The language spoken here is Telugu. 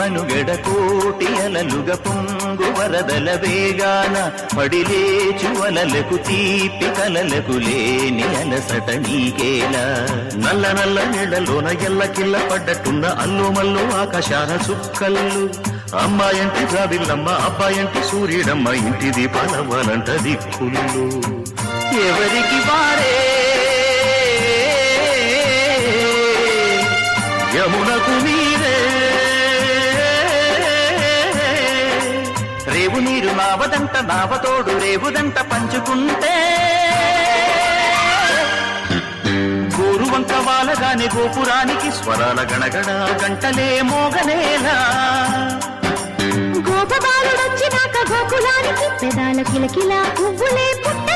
మనుగడ కోటి అలలుగా పొంగు వరదల వేగాన పడిలేచు అలలకు తీపి కలలకు లేని అలసట నీకేలా నల్ల నల్ల నీళ్లలోన ఎల్లకిల్ల పడ్డట్టున్న అల్లు మల్లు ఆకాశాన చుక్కల్లు అమ్మాయంటి జాబిల్లమ్మ అబ్బాయంటి సూర్యుడమ్మ ఇంటి దీపాలవ్వాలంట దిక్కులు ఎవరికి వారే యమునకు మీరే రేవు నీరు నావదంట నావతోడు రేవుదంట పంచుకుంటే గోరు వంక వాలగానే గోపురానికి స్వరాల గణగణ గంటలే మోగనేలా గోపబాలుడొచ్చినాక గోకులానికి పెదాల కిలకిలా పువ్వులే పుట్ట